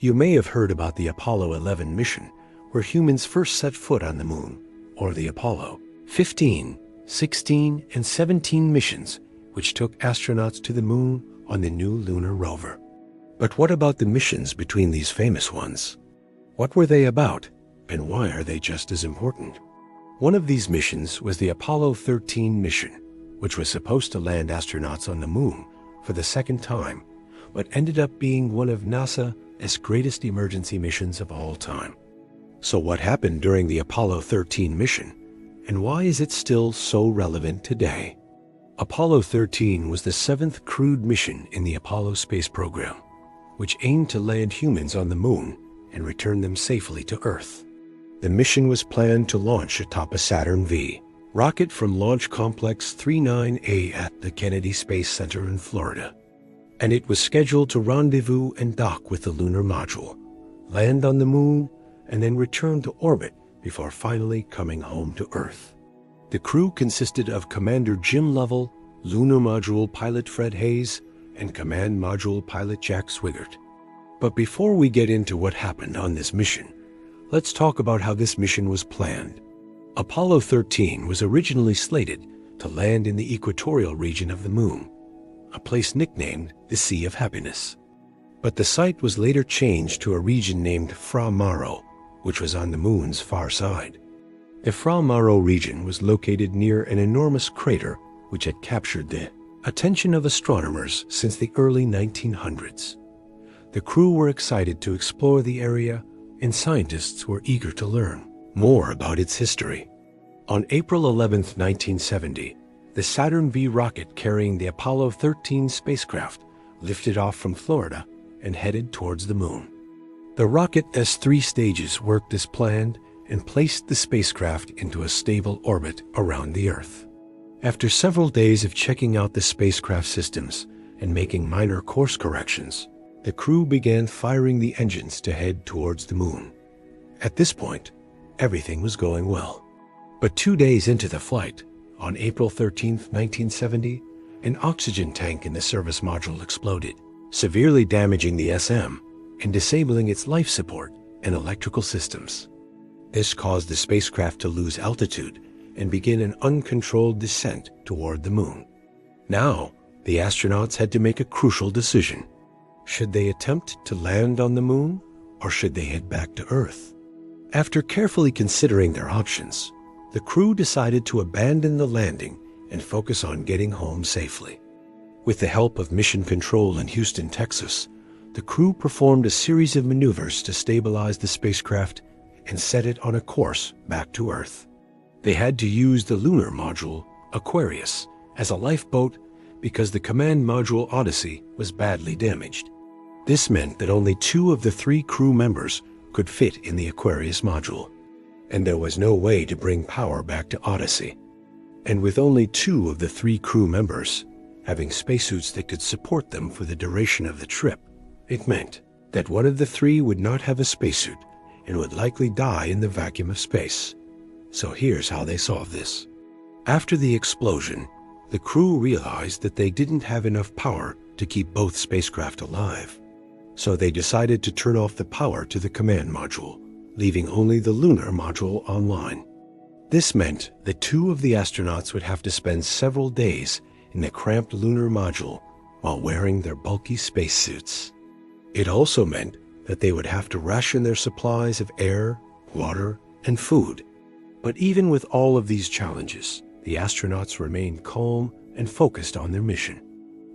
You may have heard about the Apollo 11 mission, where humans first set foot on the moon, or the Apollo 15, 16, and 17 missions, which took astronauts to the moon on the new lunar rover. But what about the missions between these famous ones? What were they about, and why are they just as important? One of these missions was the Apollo 13 mission, which was supposed to land astronauts on the moon for the second time, but ended up being one of NASA's greatest emergency missions of all time. So what happened during the Apollo 13 mission, and why is it still so relevant today? Apollo 13 was the 7th crewed mission in the Apollo space program, which aimed to land humans on the moon and return them safely to Earth. The mission was planned to launch atop a Saturn V rocket from Launch Complex 39A at the Kennedy Space Center in Florida, and it was scheduled to rendezvous and dock with the lunar module, land on the moon, and then return to orbit before finally coming home to Earth. The crew consisted of Commander Jim Lovell, Lunar Module Pilot Fred Haise, and Command Module Pilot Jack Swigert. But before we get into what happened on this mission, let's talk about how this mission was planned. Apollo 13 was originally slated to land in the equatorial region of the moon, a place nicknamed the Sea of Happiness. But the site was later changed to a region named Fra Mauro, which was on the moon's far side. The Fra Mauro region was located near an enormous crater which had captured the attention of astronomers since the early 1900s. The crew were excited to explore the area, and scientists were eager to learn more about its history. On April 11, 1970, the Saturn V rocket carrying the Apollo 13 spacecraft lifted off from Florida and headed towards the moon. The rocket's 3 stages worked as planned and placed the spacecraft into a stable orbit around the Earth. After several days of checking out the spacecraft systems and making minor course corrections, the crew began firing the engines to head towards the moon. At this point, everything was going well. But 2 days into the flight, on April 13, 1970, an oxygen tank in the service module exploded, severely damaging the SM and disabling its life support and electrical systems. This caused the spacecraft to lose altitude and begin an uncontrolled descent toward the moon. Now, the astronauts had to make a crucial decision. Should they attempt to land on the moon, or should they head back to Earth? After carefully considering their options, the crew decided to abandon the landing and focus on getting home safely. With the help of Mission Control in Houston, Texas, the crew performed a series of maneuvers to stabilize the spacecraft and set it on a course back to Earth. They had to use the lunar module, Aquarius, as a lifeboat because the command module Odyssey was badly damaged. This meant that only 2 of the 3 crew members could fit in the Aquarius module, and there was no way to bring power back to Odyssey. And with only 2 of the 3 crew members having spacesuits that could support them for the duration of the trip, it meant that one of the 3 would not have a spacesuit and would likely die in the vacuum of space. So here's how they solved this. After the explosion, the crew realized that they didn't have enough power to keep both spacecraft alive. So they decided to turn off the power to the command module, leaving only the lunar module online. This meant that 2 of the astronauts would have to spend several days in the cramped lunar module while wearing their bulky spacesuits. It also meant that they would have to ration their supplies of air, water, and food. But even with all of these challenges, the astronauts remained calm and focused on their mission.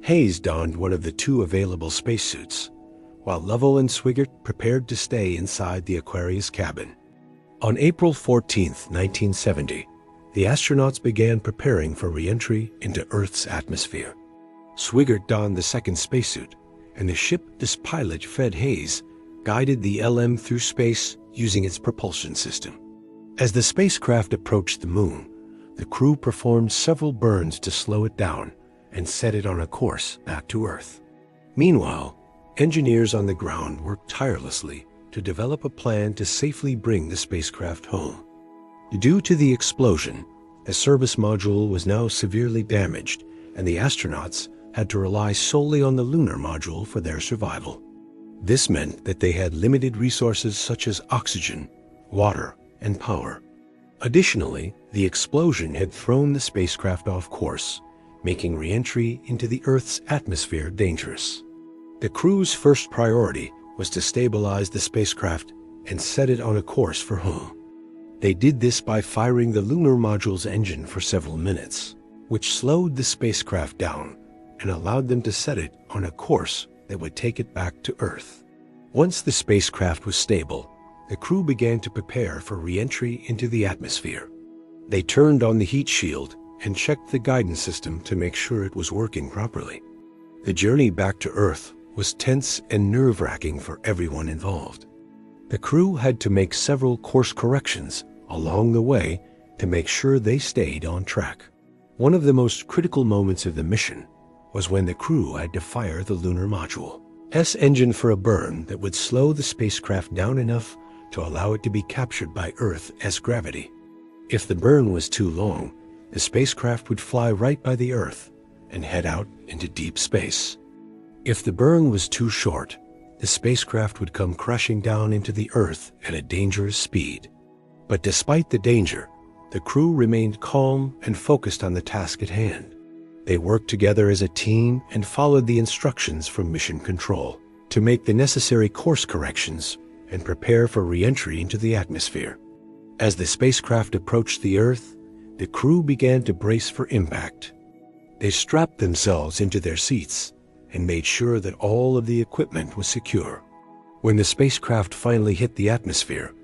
Haise donned one of the 2 available spacesuits, while Lovell and Swigert prepared to stay inside the Aquarius cabin. On April 14, 1970, the astronauts began preparing for re-entry into Earth's atmosphere. Swigert donned the 2nd spacesuit, and the ship's pilot Fred Haise guided the LM through space using its propulsion system. As the spacecraft approached the moon, the crew performed several burns to slow it down and set it on a course back to Earth. Meanwhile, engineers on the ground worked tirelessly to develop a plan to safely bring the spacecraft home. Due to the explosion, the service module was now severely damaged, and the astronauts had to rely solely on the lunar module for their survival. This meant that they had limited resources such as oxygen, water, and power. Additionally, the explosion had thrown the spacecraft off course, making re-entry into the Earth's atmosphere dangerous. The crew's first priority was to stabilize the spacecraft and set it on a course for home. They did this by firing the lunar module's engine for several minutes, which slowed the spacecraft down and allowed them to set it on a course that would take it back to Earth. Once the spacecraft was stable, the crew began to prepare for re-entry into the atmosphere. They turned on the heat shield and checked the guidance system to make sure it was working properly. The journey back to Earth was tense and nerve-wracking for everyone involved. The crew had to make several course corrections along the way to make sure they stayed on track. One of the most critical moments of the mission was when the crew had to fire the lunar module's engine for a burn that would slow the spacecraft down enough to allow it to be captured by Earth as gravity. If the burn was too long, the spacecraft would fly right by the Earth and head out into deep space. If the burn was too short, the spacecraft would come crashing down into the Earth at a dangerous speed. But despite the danger, the crew remained calm and focused on the task at hand. They worked together as a team and followed the instructions from Mission Control to make the necessary course corrections and prepare for re-entry into the atmosphere. As the spacecraft approached the Earth, the crew began to brace for impact. They strapped themselves into their seats and made sure that all of the equipment was secure. When the spacecraft finally hit the atmosphere,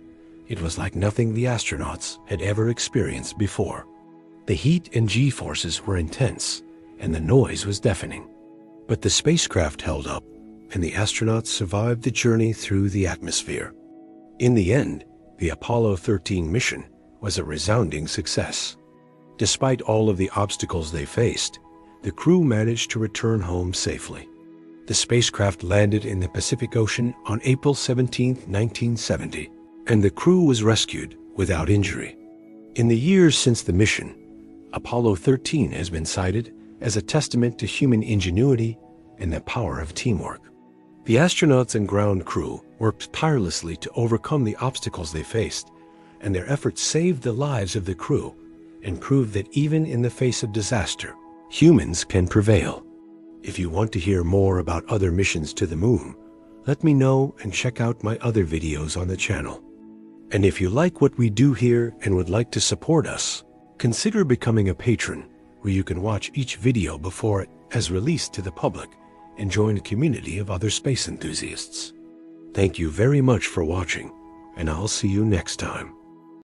it was like nothing the astronauts had ever experienced before. The heat and G-forces were intense, and the noise was deafening. But the spacecraft held up, and the astronauts survived the journey through the atmosphere. In the end, the Apollo 13 mission was a resounding success. Despite all of the obstacles they faced, the crew managed to return home safely. The spacecraft landed in the Pacific Ocean on April 17, 1970, and the crew was rescued without injury. In the years since the mission, Apollo 13 has been cited as a testament to human ingenuity and the power of teamwork. The astronauts and ground crew worked tirelessly to overcome the obstacles they faced, and their efforts saved the lives of the crew and proved that even in the face of disaster, humans can prevail. If you want to hear more about other missions to the moon, let me know and check out my other videos on the channel. And if you like what we do here and would like to support us, consider becoming a patron, where you can watch each video before it is released to the public and join a community of other space enthusiasts. Thank you very much for watching, and I'll see you next time.